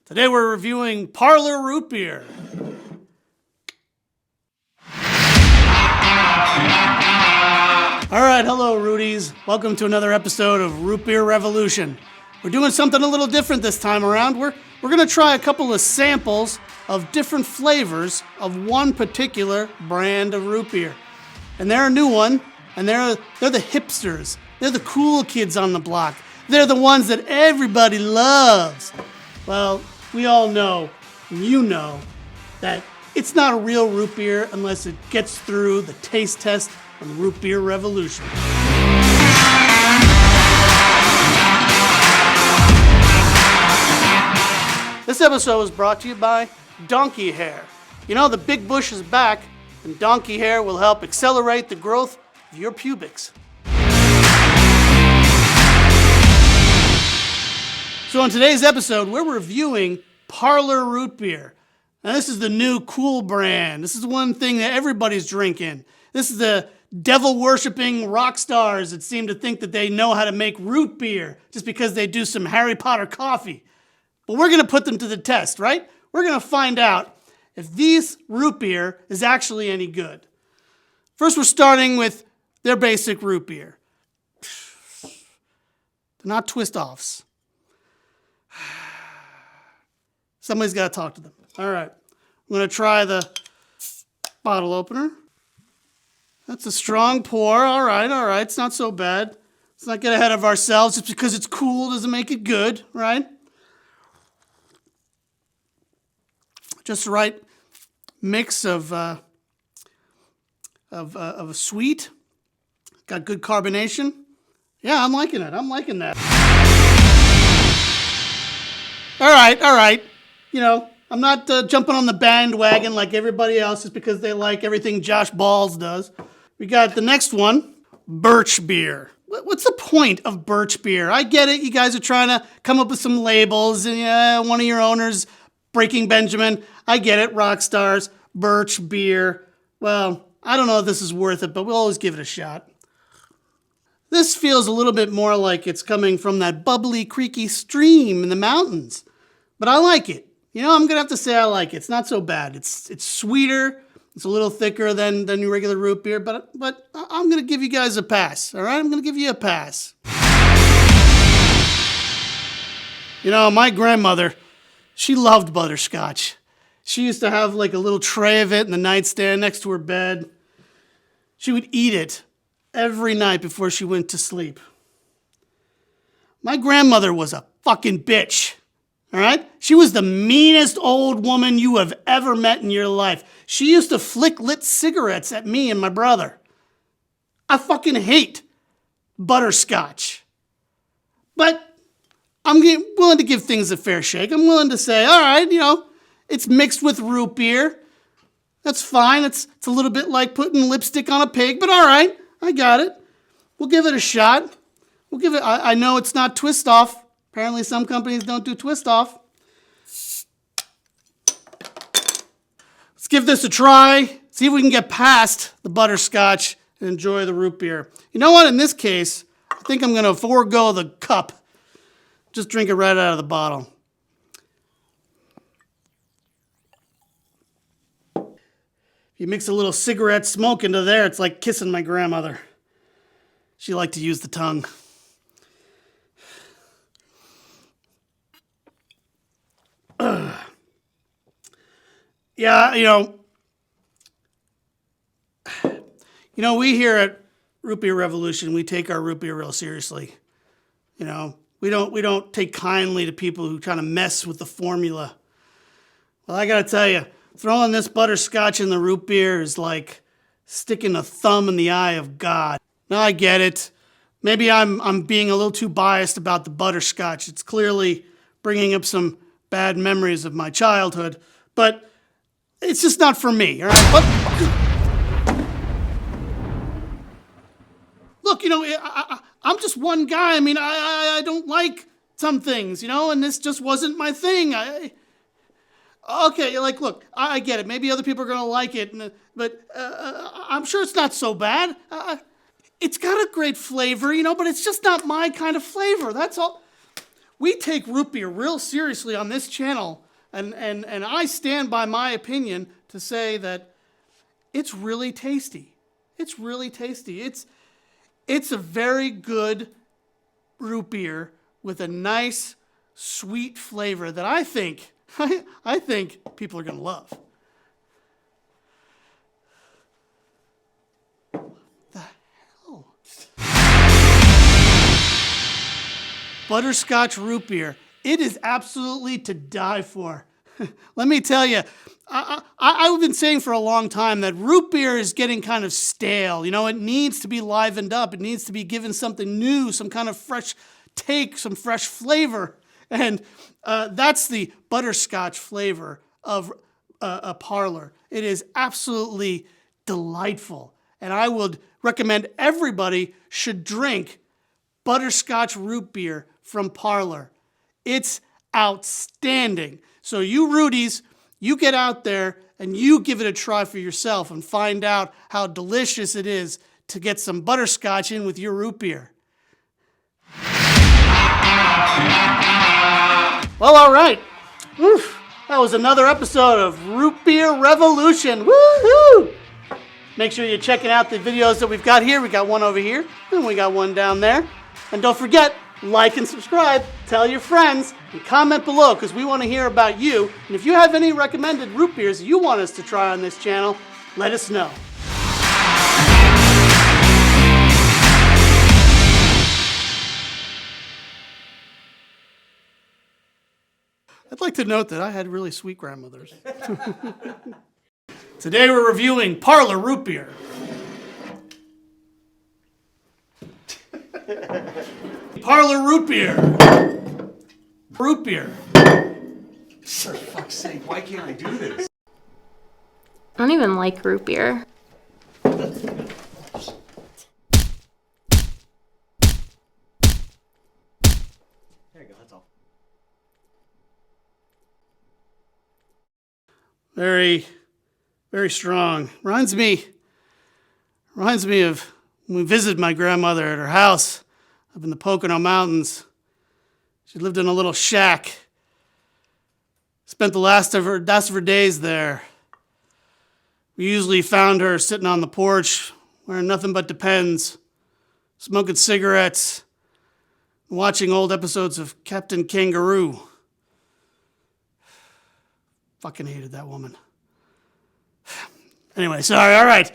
Today we're reviewing Parlor Root Beer. Alright, hello Rooties. Welcome to another episode of Root Beer Revolution. We're doing something a little different this time around. We're going to try a couple of samples of different flavors of one particular brand of root beer. And they're a new one, and they're the hipsters. They're the cool kids on the block. They're the ones that everybody loves. Well, we all know, you know, that it's not a real root beer unless it gets through the taste test of the Root Beer Revolution. This episode is brought to you by donkey hair. You know, the big bush is back, and donkey hair will help accelerate the growth of your pubics. So on today's episode, we're reviewing Parlor Root Beer. Now this is the new cool brand. This is one thing that everybody's drinking. This is the devil-worshipping rock stars that seem to think that they know how to make root beer just because they do some Harry Potter coffee. But we're going to put them to the test, right? We're going to find out if these root beer is actually any good. First, we're starting with their basic root beer. They're not twist-offs. Somebody's got to talk to them. All right. I'm going to try the bottle opener. That's a strong pour. All right. It's not so bad. Let's not get ahead of ourselves. Just because it's cool doesn't make it good, right? Just the right mix of sweet. Got good carbonation. Yeah, I'm liking it. I'm liking that. All right. You know, I'm not jumping on the bandwagon like everybody else just because they like everything Josh Balz does. We got the next one, Bruch beer. What's the point of Bruch beer? I get it. You guys are trying to come up with some labels. And one of your owners, Breaking Benjamin. I get it. Rock stars, Bruch beer. Well, I don't know if this is worth it, but we'll always give it a shot. This feels a little bit more like it's coming from that bubbly, creaky stream in the mountains. But I like it. You know, I'm going to have to say I like it. It's not so bad. It's sweeter. It's a little thicker than your regular root beer. But I'm going to give you guys a pass. All right? I'm going to give you a pass. You know, my grandmother, she loved butterscotch. She used to have like a little tray of it in the nightstand next to her bed. She would eat it every night before she went to sleep. My grandmother was a fucking bitch. All right? She was the meanest old woman you have ever met in your life. She used to flick lit cigarettes at me and my brother. I fucking hate butterscotch. But I'm willing to give things a fair shake. I'm willing to say, all right, you know, it's mixed with root beer. That's fine. It's a little bit like putting lipstick on a pig, but all right, I got it. We'll give it a shot. We'll give it, I know it's not twist off. Apparently some companies don't do twist off. Let's give this a try. See if we can get past the butterscotch and enjoy the root beer. You know what? In this case, I think I'm going to forego the cup. Just drink it right out of the bottle. If you mix a little cigarette smoke into there, it's like kissing my grandmother. She liked to use the tongue. Yeah, you know, we here at Root Beer Revolution, we take our root beer real seriously. You know, we don't take kindly to people who try to mess with the formula. Well, I gotta tell you, throwing this butterscotch in the root beer is like sticking a thumb in the eye of God. Now I get it. Maybe I'm being a little too biased about the butterscotch. It's clearly bringing up some bad memories of my childhood, but it's just not for me, all right? Look, you know, I'm just one guy. I mean, I don't like some things, you know, and this just wasn't my thing. Okay, like, look, I get it. Maybe other people are going to like it, but I'm sure it's not so bad. It's got a great flavor, you know, but it's just not my kind of flavor. That's all. We take root beer real seriously on this channel, and I stand by my opinion to say that it's really tasty. It's really tasty. It's a very good root beer with a nice, sweet flavor that I think people are going to love. What the hell? Butterscotch root beer. It is absolutely to die for. Let me tell you, I've been saying for a long time that root beer is getting kind of stale. You know, it needs to be livened up. It needs to be given something new, some kind of fresh take, some fresh flavor. And that's the butterscotch flavor of a Parlor. It is absolutely delightful. And I would recommend everybody should drink butterscotch root beer from Parlor. It's outstanding. So you Rudies, you get out there and you give it a try for yourself and find out how delicious it is to get some butterscotch in with your root beer. Well, all right. Oof. That was another episode of Root Beer Revolution. Woohoo! Make sure you're checking out the videos that we've got here. We got one over here, and we got one down there. And don't forget, like and subscribe, tell your friends, and comment below because we want to hear about you. And if you have any recommended root beers you want us to try on this channel, let us know. I'd like to note that I had really sweet grandmothers. Today we're reviewing Parlor Root Beer. Parlor Root Beer. Root beer. For fuck's sake, why can't I do this? I don't even like root beer. There you go, that's all. Very, very strong. Reminds me of when we visited my grandmother at her house up in the Pocono Mountains. She lived in a little shack. Spent the last of her days there. We usually found her sitting on the porch, wearing nothing but Depends, smoking cigarettes, watching old episodes of Captain Kangaroo. Fucking hated that woman. Anyway, sorry, all right.